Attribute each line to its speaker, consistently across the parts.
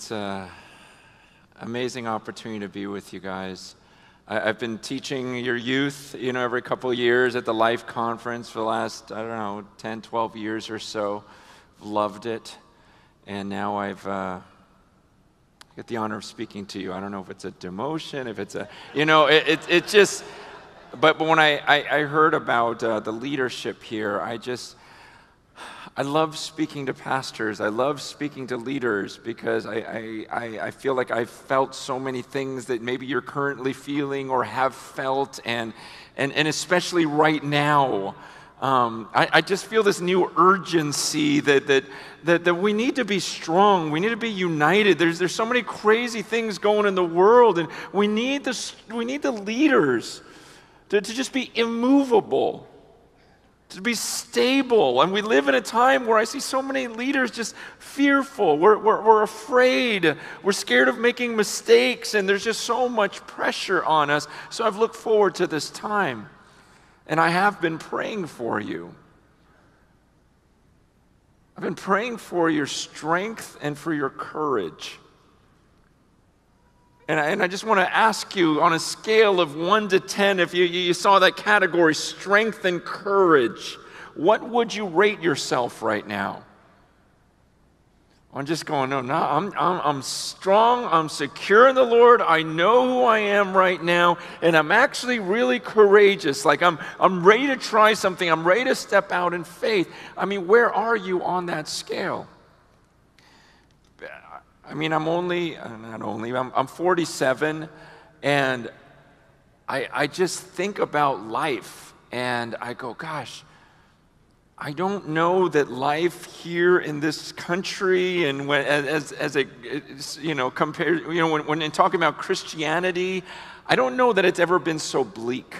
Speaker 1: It's an amazing opportunity to be with you guys. I've been teaching your youth, every couple of years at the Life Conference for the last, 10, 12 years or so. Loved it. And now I've get the honor of speaking to you. I don't know if it's a demotion, if it's a, it just, but when I heard about the leadership here, I love speaking to pastors. I love speaking to leaders because I feel like I've felt so many things that maybe you're currently feeling or have felt, and especially right now. I just feel this new urgency that we need to be strong. We need to be united. There's so many crazy things going in the world, and we need the leaders to just be immovable, to be stable. And we live in a time where I see so many leaders just fearful. We're afraid. We're scared of making mistakes, and there's just so much pressure on us. So I've looked forward to this time, and I have been praying for you. I've been praying for your strength and for your courage. And I just want to ask you, on a scale of 1 to 10, if you saw that category, strength and courage, what would you rate yourself right now? I'm just going, no, I'm strong, I'm secure in the Lord, I know who I am right now, and I'm actually really courageous. Like I'm ready to try something, I'm ready to step out in faith. I mean, where are you on that scale? I mean, I'm 47, and I just think about life, and I go, gosh, I don't know that life here in this country, and when compared, when talking about Christianity, I don't know that it's ever been so bleak.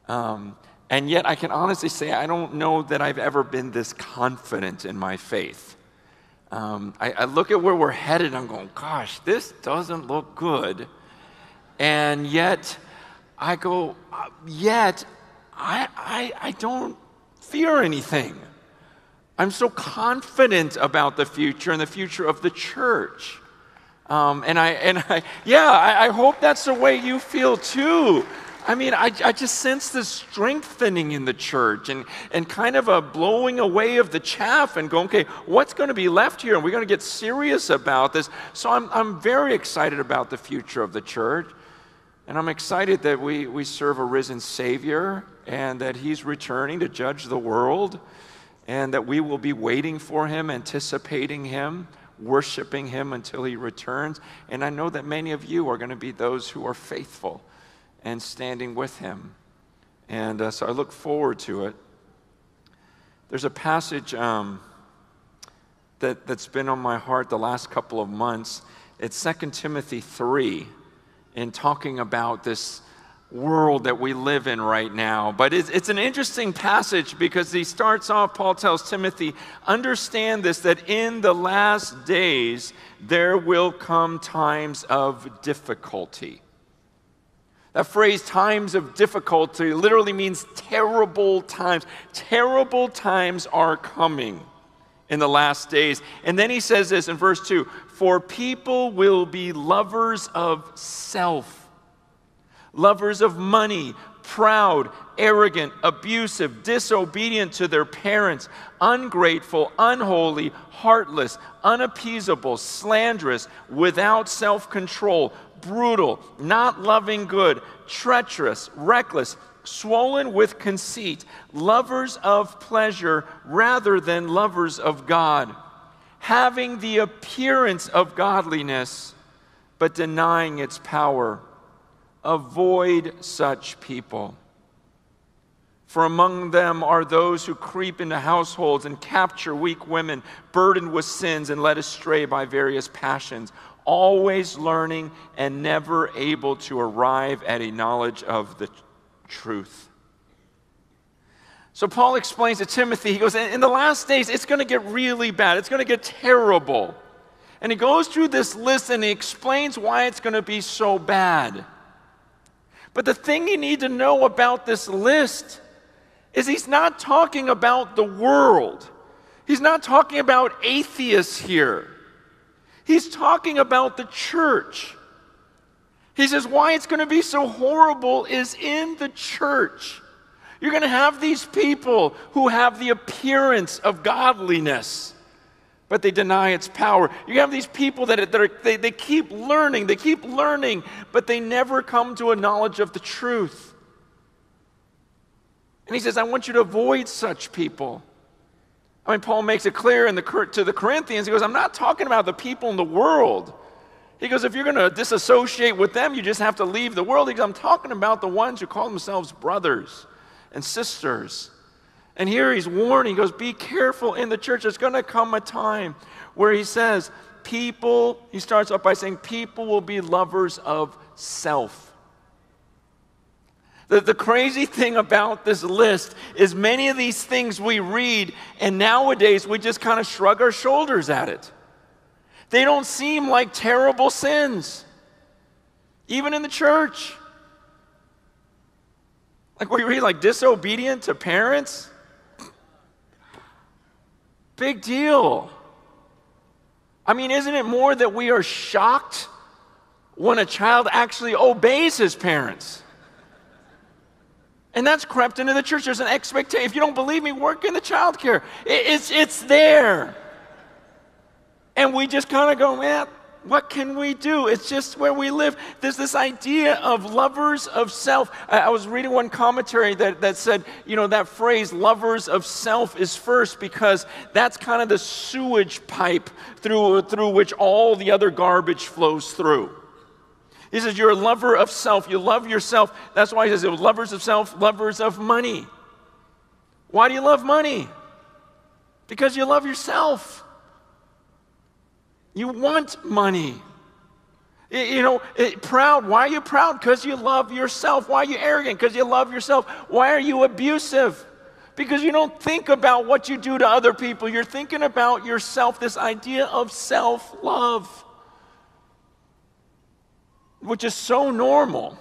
Speaker 1: And yet I can honestly say I don't know that I've ever been this confident in my faith. I look at where we're headed, and I'm going, gosh, this doesn't look good. And yet, I go, I don't fear anything. I'm so confident about the future and the future of the church. I hope that's the way you feel too. I mean, I just sense this strengthening in the church and kind of a blowing away of the chaff and going, okay, what's going to be left here? And we're going to get serious about this. So I'm very excited about the future of the church. And I'm excited that we serve a risen Savior and that He's returning to judge the world, and that we will be waiting for Him, anticipating Him, worshiping Him until He returns. And I know that many of you are going to be those who are faithful and standing with Him. And so I look forward to it. There's a passage that's been on my heart the last couple of months. It's 2 Timothy 3, in talking about this world that we live in right now. But it's an interesting passage because he starts off, Paul tells Timothy, understand this, that in the last days there will come times of difficulty. That phrase, times of difficulty, literally means terrible times. Terrible times are coming in the last days. And then he says this in verse 2, for people will be lovers of self, lovers of money, proud, arrogant, abusive, disobedient to their parents, ungrateful, unholy, heartless, unappeasable, slanderous, without self-control, brutal, not loving good, treacherous, reckless, swollen with conceit, lovers of pleasure rather than lovers of God, having the appearance of godliness, but denying its power. Avoid such people. For among them are those who creep into households and capture weak women, burdened with sins and led astray by various passions, always learning and never able to arrive at a knowledge of the truth. So Paul explains to Timothy, he goes, in the last days, it's going to get really bad. It's going to get terrible. And he goes through this list and he explains why it's going to be so bad. But the thing you need to know about this list is he's not talking about the world. He's not talking about atheists here. He's talking about the church. He says why it's going to be so horrible is in the church. You're going to have these people who have the appearance of godliness, but they deny its power. You have these people they keep learning, but they never come to a knowledge of the truth. And he says, I want you to avoid such people. I mean, Paul makes it clear to the Corinthians, he goes, I'm not talking about the people in the world. He goes, if you're going to disassociate with them, you just have to leave the world. He goes, I'm talking about the ones who call themselves brothers and sisters. And here he's warning, he goes, be careful in the church. There's going to come a time where he says, he starts off by saying, people will be lovers of self. The crazy thing about this list is many of these things we read, and nowadays we just kind of shrug our shoulders at it. They don't seem like terrible sins, even in the church. Like we read, like disobedient to parents. Big deal. I mean, isn't it more that we are shocked when a child actually obeys his parents? And that's crept into the church. There's an expectation. If you don't believe me, work in the child care. It's there. And we just kind of go, man, what can we do? It's just where we live. There's this idea of lovers of self. I was reading one commentary that said, that phrase, lovers of self, is first because that's kind of the sewage pipe through which all the other garbage flows through. He says, you're a lover of self. You love yourself. That's why he says, lovers of self, lovers of money. Why do you love money? Because you love yourself. You want money. Proud. Why are you proud? Because you love yourself. Why are you arrogant? Because you love yourself. Why are you abusive? Because you don't think about what you do to other people. You're thinking about yourself, this idea of self-love, which is so normal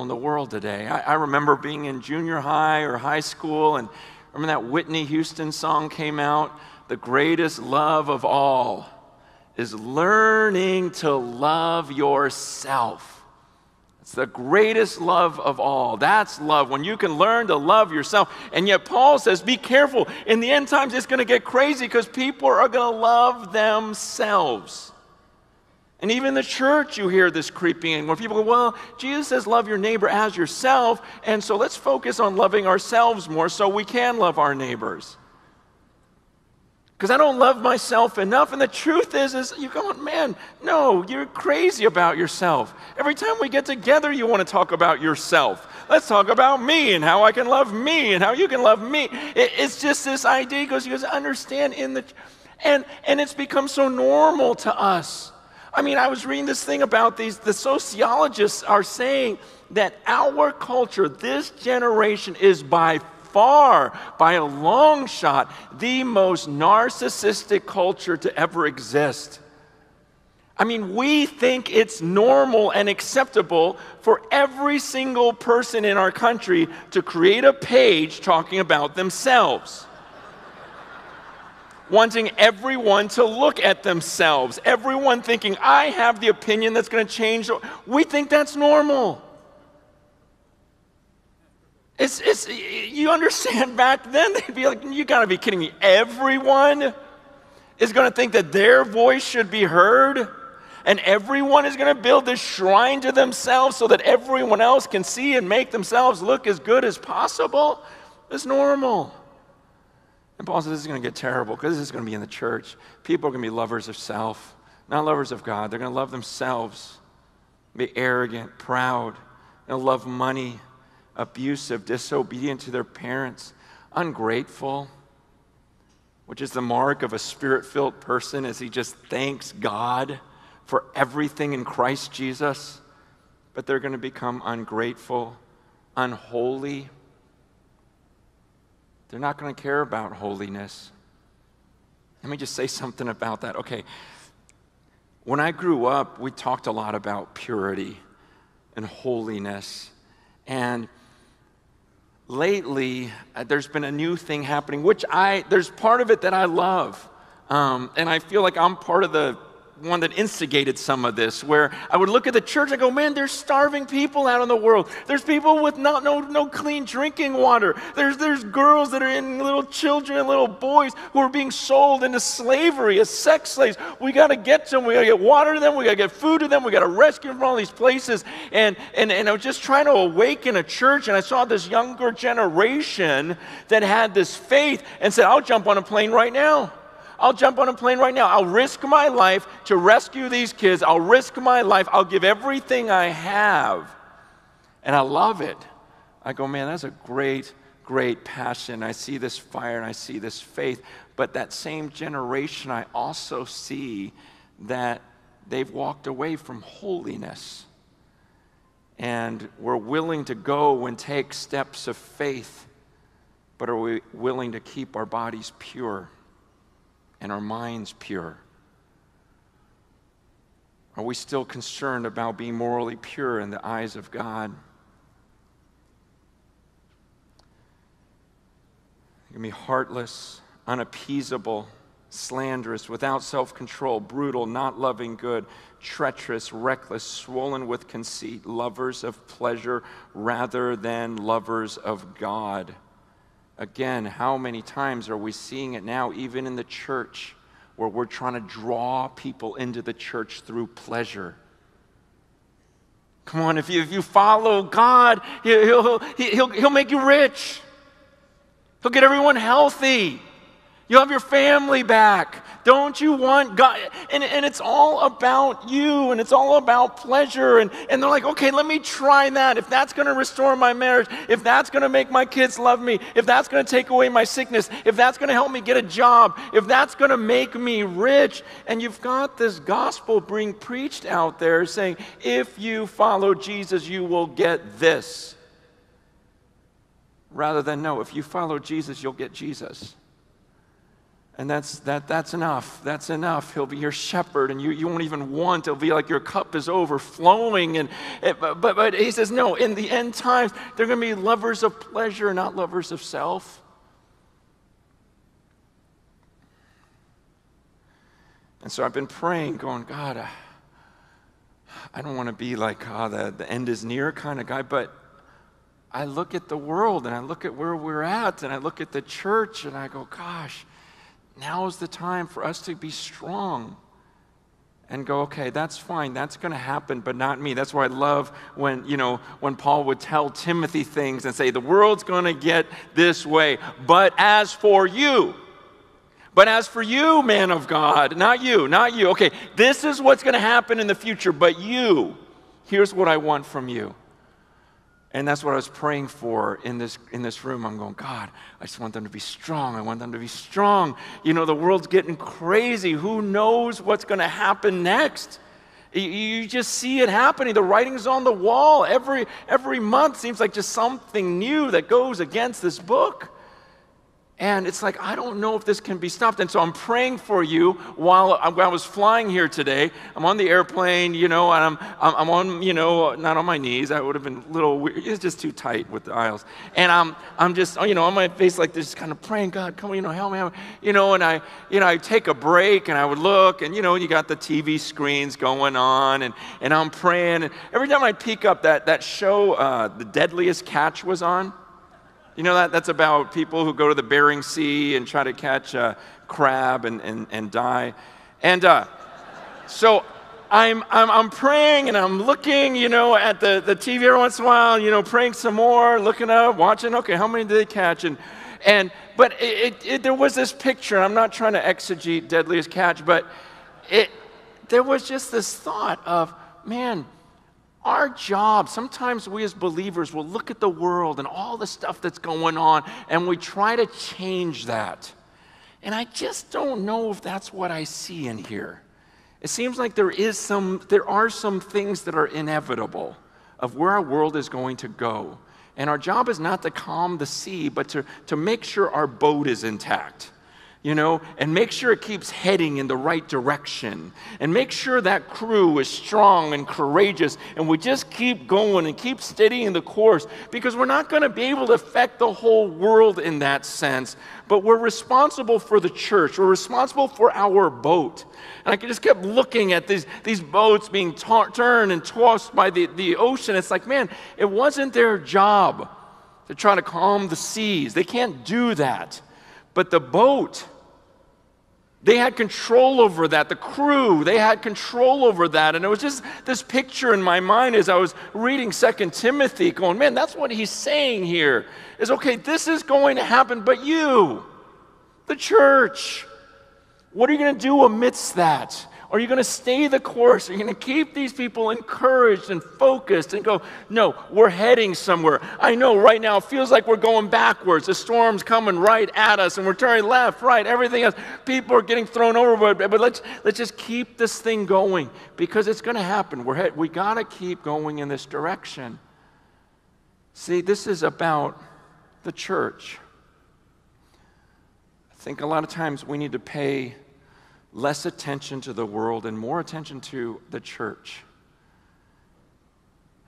Speaker 1: in the world today. I remember being in junior high or high school, and remember that Whitney Houston song came out, the greatest love of all is learning to love yourself. It's the greatest love of all. That's love, when you can learn to love yourself. And yet Paul says, be careful. In the end times, it's going to get crazy because people are going to love themselves. And even in the church, you hear this creeping in, where people go, well, Jesus says love your neighbor as yourself, and so let's focus on loving ourselves more so we can love our neighbors. Because I don't love myself enough, and the truth is you're going, man, no, you're crazy about yourself. Every time we get together, you want to talk about yourself. Let's talk about me and how I can love me and how you can love me. It's just this idea, he goes, understand and it's become so normal to us. I mean, I was reading this thing about the sociologists are saying that our culture, this generation, is by far, by a long shot, the most narcissistic culture to ever exist. I mean, we think it's normal and acceptable for every single person in our country to create a page talking about themselves. Wanting everyone to look at themselves. Everyone thinking, I have the opinion that's going to change. We think that's normal. You understand, back then, they'd be like, you got to be kidding me. Everyone is going to think that their voice should be heard, and everyone is going to build this shrine to themselves so that everyone else can see and make themselves look as good as possible. It's normal. And Paul says this is going to get terrible because this is going to be in the church. People are going to be lovers of self, not lovers of God. They're going to love themselves, be arrogant, proud, they'll love money, abusive, disobedient to their parents, ungrateful, which is the mark of a spirit-filled person, as he just thanks God for everything in Christ Jesus. But they're going to become ungrateful, unholy. They're not going to care about holiness. Let me just say something about that. Okay, when I grew up, we talked a lot about purity and holiness. And lately, there's been a new thing happening, which there's part of it that I love. And I feel like I'm part of the one that instigated some of this, where I would look at the church and go, man, there's starving people out in the world. There's people with no clean drinking water. There's girls that are in, little children and little boys who are being sold into slavery as sex slaves. We got to get to them. We got to get water to them. We got to get food to them. We got to rescue them from all these places. And I was just trying to awaken a church, and I saw this younger generation that had this faith and said, I'll jump on a plane right now. I'll jump on a plane right now. I'll risk my life to rescue these kids. I'll risk my life. I'll give everything I have. And I love it. I go, man, that's a great, great passion. I see this fire and I see this faith. But that same generation, I also see that they've walked away from holiness. And we're willing to go and take steps of faith. But are we willing to keep our bodies pure? And our minds pure? Are we still concerned about being morally pure in the eyes of God? You can be heartless, unappeasable, slanderous, without self-control, brutal, not loving good, treacherous, reckless, swollen with conceit, lovers of pleasure rather than lovers of God. Again, how many times are we seeing it now, even in the church, where we're trying to draw people into the church through pleasure? Come on, if you follow God, He'll make you rich. He'll get everyone healthy. You'll have your family back. Don't you want God? And it's all about you, and it's all about pleasure. And they're like, okay, let me try that. If that's going to restore my marriage, if that's going to make my kids love me, if that's going to take away my sickness, if that's going to help me get a job, if that's going to make me rich. And you've got this gospel being preached out there saying, if you follow Jesus, you will get this. Rather than, no, if you follow Jesus, you'll get Jesus. And that's enough. That's enough. He'll be your shepherd, and you won't even want. It'll be like your cup is overflowing. But he says, no, in the end times, they're going to be lovers of pleasure, not lovers of self. And so I've been praying, going, God, I don't want to be like, the end is near kind of guy, but I look at the world, and I look at where we're at, and I look at the church, and I go, gosh, now is the time for us to be strong and go, okay, that's fine. That's going to happen, but not me. That's why I love when Paul would tell Timothy things and say, the world's going to get this way. But as for you, man of God, not you. Okay, this is what's going to happen in the future, but you, here's what I want from you. And that's what I was praying for in this room. I'm going, God, I just want them to be strong. I want them to be strong. The world's getting crazy. Who knows what's going to happen next? You just see it happening. The writing's on the wall. Every month seems like just something new that goes against this book. And it's like, I don't know if this can be stopped. And so I'm praying for you while I was flying here today. I'm on the airplane, and I'm on, not on my knees. That would have been a little weird. It's just too tight with the aisles. And I'm just, on my face like this, kind of praying, God, come on, help me out. And I take a break, and I would look, and, you got the TV screens going on, and I'm praying. And every time I peek up, that show, The Deadliest Catch was on. That's about people who go to the Bering Sea and try to catch a crab and die. And so I'm praying, and I'm looking, at the TV every once in a while, praying some more, looking up, watching, okay, how many did they catch? But there was this picture, I'm not trying to exegete Deadliest Catch, but there was just this thought of, man, our job, sometimes we as believers will look at the world and all the stuff that's going on, and we try to change that. And I just don't know if that's what I see in here. It seems like there are some things that are inevitable of where our world is going to go. And our job is not to calm the sea, but to make sure our boat is intact. and make sure it keeps heading in the right direction, and make sure that crew is strong and courageous, and we just keep going and keep steadying the course, because we're not going to be able to affect the whole world in that sense, but we're responsible for the church. We're responsible for our boat. And I just kept looking at these boats being turned and tossed by the ocean. It's like, man, it wasn't their job to try to calm the seas. They can't do that. But the boat, they had control over that. The crew, they had control over that. And it was just this picture in my mind as I was reading 2 Timothy, going, man, that's what he's saying here. Is, okay, this is going to happen, but you, the church, what are you going to do amidst that? Are you going to stay the course? Are you going to keep these people encouraged and focused and go, no, we're heading somewhere. I know right now it feels like we're going backwards. The storm's coming right at us and we're turning left, right, everything else. People are getting thrown overboard. But let's just keep this thing going, because it's going to happen. We got to keep going in this direction. See, this is about the church. I think a lot of times we need to pay less attention to the world and more attention to the church.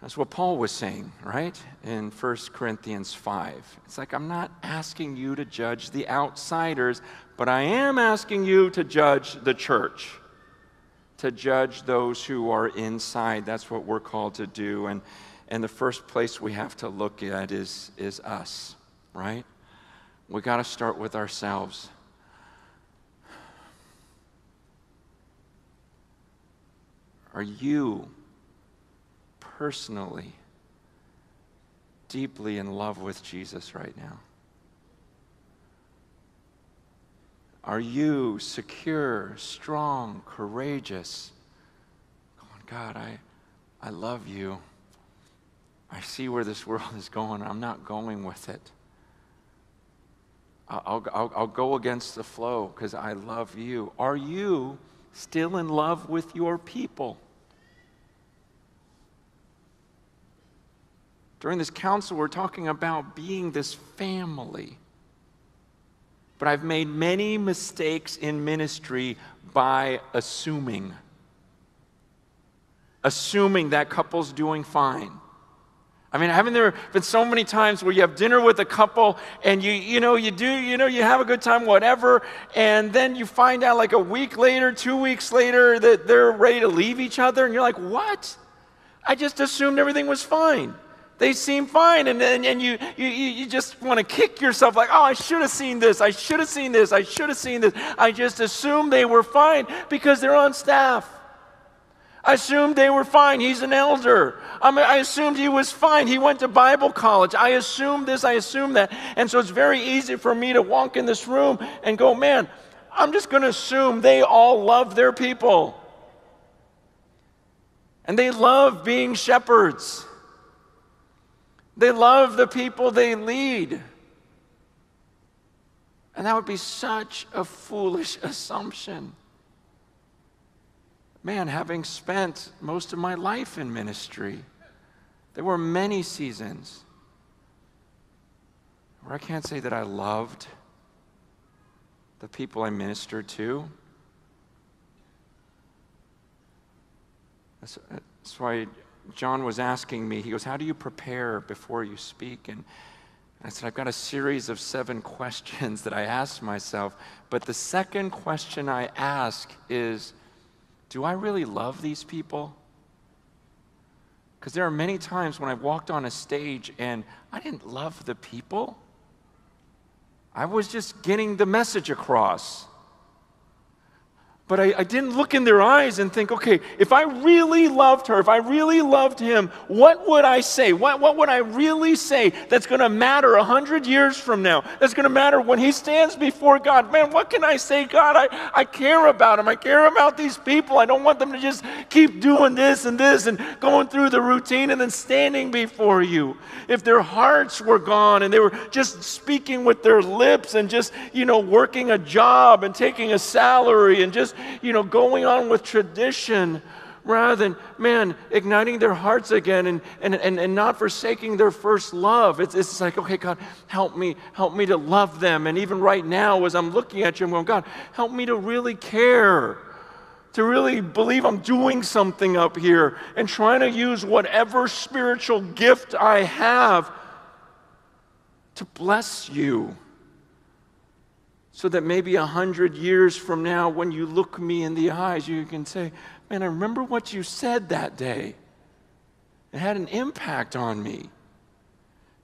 Speaker 1: That's what Paul was saying, right? In 1 Corinthians 5. It's like, I'm not asking you to judge the outsiders, but I am asking you to judge the church, to judge those who are inside. That's what we're called to do. And the first place we have to look at is us, right? We got to start with ourselves. Are you personally deeply in love with Jesus right now? Are you secure, strong, courageous? Going, God, I love you. I see where this world is going. I'm not going with it. I'll go against the flow because I love you. Are you still in love with your people? During this council, we're talking about being this family. But I've made many mistakes in ministry by assuming that couple's doing fine. I mean, haven't there been so many times where you have dinner with a couple and you have a good time, whatever, and then you find out like a week later, 2 weeks later, that they're ready to leave each other, and you're like, what? I just assumed everything was fine. They seem fine, and you just want to kick yourself like, oh, I should have seen this, I should have seen this, I should have seen this. I just assumed they were fine because they're on staff. I assumed they were fine. He's an elder. I assumed he was fine. He went to Bible college. I assumed this, I assumed that. And so it's very easy for me to walk in this room and go, man, I'm just going to assume they all love their people. And they love being shepherds. They love the people they lead. And that would be such a foolish assumption. Man, having spent most of my life in ministry, there were many seasons where I can't say that I loved the people I ministered to. That's why John was asking me, he goes, how do you prepare before you speak? And I said, I've got a series of 7 questions that I ask myself. But the second question I ask is, do I really love these people? Because there are many times when I've walked on a stage and I didn't love the people. I was just getting the message across. But I didn't look in their eyes and think, okay, if I really loved her, if I really loved him, what would I say? What would I really say that's going to matter 100 years from now? That's going to matter when he stands before God. Man, what can I say? God, I care about him. I care about these people. I don't want them to just keep doing this and going through the routine and then standing before you. If their hearts were gone and they were just speaking with their lips and just, working a job and taking a salary and just, going on with tradition, rather than, man, igniting their hearts again and not forsaking their first love. It's like, okay, God, help me to love them. And even right now, as I'm looking at you, I'm going, God, help me to really care, to really believe I'm doing something up here and trying to use whatever spiritual gift I have to bless you. So that maybe 100 years from now, when you look me in the eyes, you can say, man, I remember what you said that day. It had an impact on me.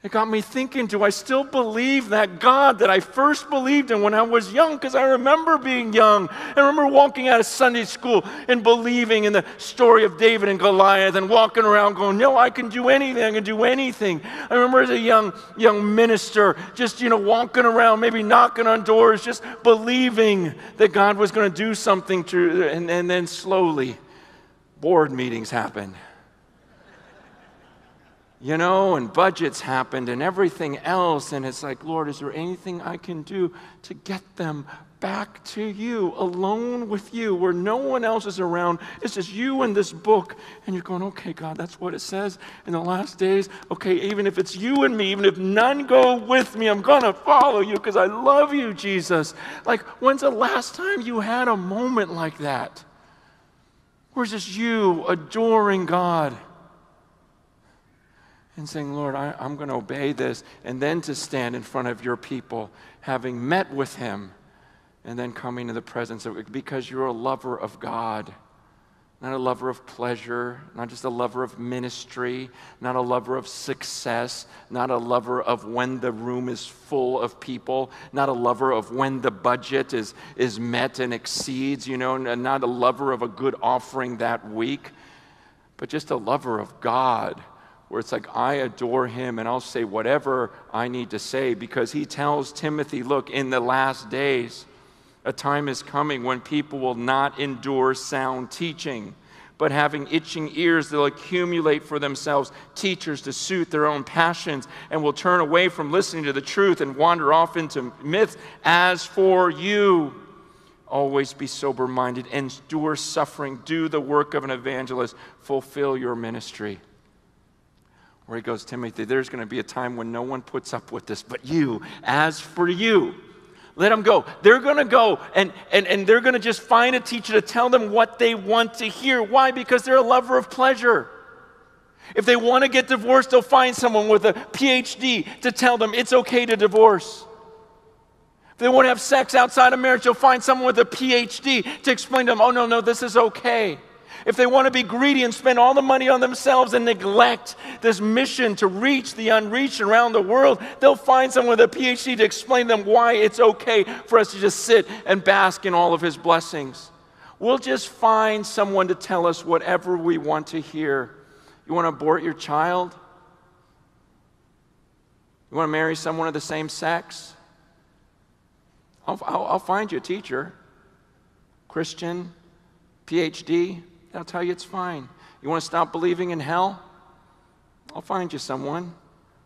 Speaker 1: It got me thinking, do I still believe that God that I first believed in when I was young? Because I remember being young. I remember walking out of Sunday school and believing in the story of David and Goliath and walking around going, no, I can do anything. I can do anything. I remember as a young minister just, walking around, maybe knocking on doors, just believing that God was going to do something and then slowly board meetings happened. And budgets happened and everything else. And it's like, Lord, is there anything I can do to get them back to you, alone with you, where no one else is around? It's just you and this book. And you're going, okay, God, that's what it says in the last days. Okay, even if it's you and me, even if none go with me, I'm going to follow you because I love you, Jesus. Like, when's the last time you had a moment like that? Where it's just you adoring God? And saying, Lord, I'm going to obey this. And then to stand in front of your people, having met with him, and then coming to the presence of it, because you're a lover of God, not a lover of pleasure, not just a lover of ministry, not a lover of success, not a lover of when the room is full of people, not a lover of when the budget is met and exceeds, and not a lover of a good offering that week, but just a lover of God, where it's like, I adore him and I'll say whatever I need to say, because he tells Timothy, look, in the last days, a time is coming when people will not endure sound teaching, but having itching ears, they'll accumulate for themselves teachers to suit their own passions, and will turn away from listening to the truth and wander off into myths. As for you, always be sober-minded, endure suffering, do the work of an evangelist, fulfill your ministry. Where he goes, Timothy, there's going to be a time when no one puts up with this but you. As for you, let them go. They're going to go and they're going to just find a teacher to tell them what they want to hear. Why? Because they're a lover of pleasure. If they want to get divorced, they'll find someone with a PhD to tell them it's okay to divorce. If they want to have sex outside of marriage, they'll find someone with a PhD to explain to them, oh, no, this is okay. If they want to be greedy and spend all the money on themselves and neglect this mission to reach the unreached around the world, they'll find someone with a PhD to explain to them why it's okay for us to just sit and bask in all of his blessings. We'll just find someone to tell us whatever we want to hear. You want to abort your child? You want to marry someone of the same sex? I'll find you a teacher, Christian, PhD. I'll tell you it's fine. You want to stop believing in hell? I'll find you someone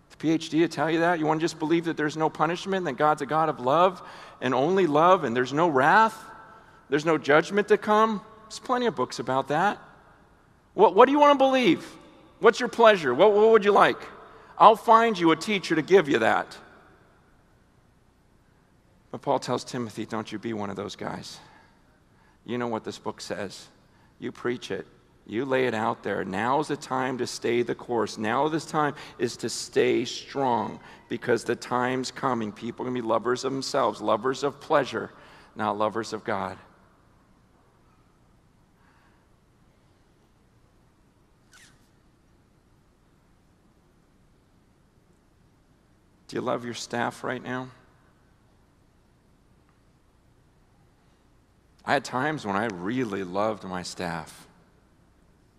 Speaker 1: with a PhD to tell you that. You want to just believe that there's no punishment, that God's a God of love and only love, and there's no wrath, there's no judgment to come? There's plenty of books about that. What do you want to believe? What's your pleasure? What would you like? I'll find you a teacher to give you that. But Paul tells Timothy, don't you be one of those guys. You know what this book says. You preach it. You lay it out there. Now's the time to stay the course. Now this time is to stay strong, because the time's coming. People are going to be lovers of themselves, lovers of pleasure, not lovers of God. Do you love your staff right now? I had times when I really loved my staff.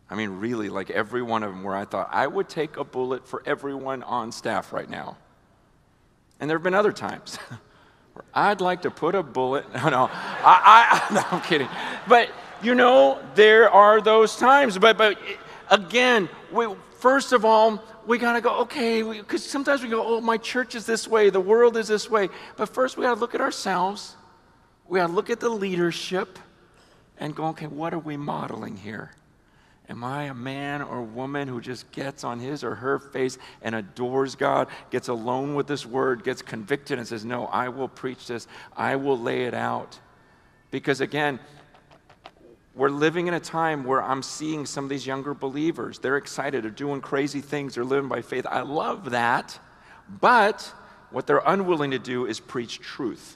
Speaker 1: I mean, really, like every one of them, where I thought I would take a bullet for everyone on staff right now. And there have been other times where I'd like to put a bullet. No, I'm kidding. But, there are those times. But again, first of all, we got to go, okay, because sometimes we go, oh, my church is this way, the world is this way. But first, we got to look at ourselves. We got to look at the leadership and go, okay, what are we modeling here? Am I a man or woman who just gets on his or her face and adores God, gets alone with this word, gets convicted and says, no, I will preach this, I will lay it out? Because again, we're living in a time where I'm seeing some of these younger believers. They're excited, they're doing crazy things, they're living by faith. I love that. But what they're unwilling to do is preach truth.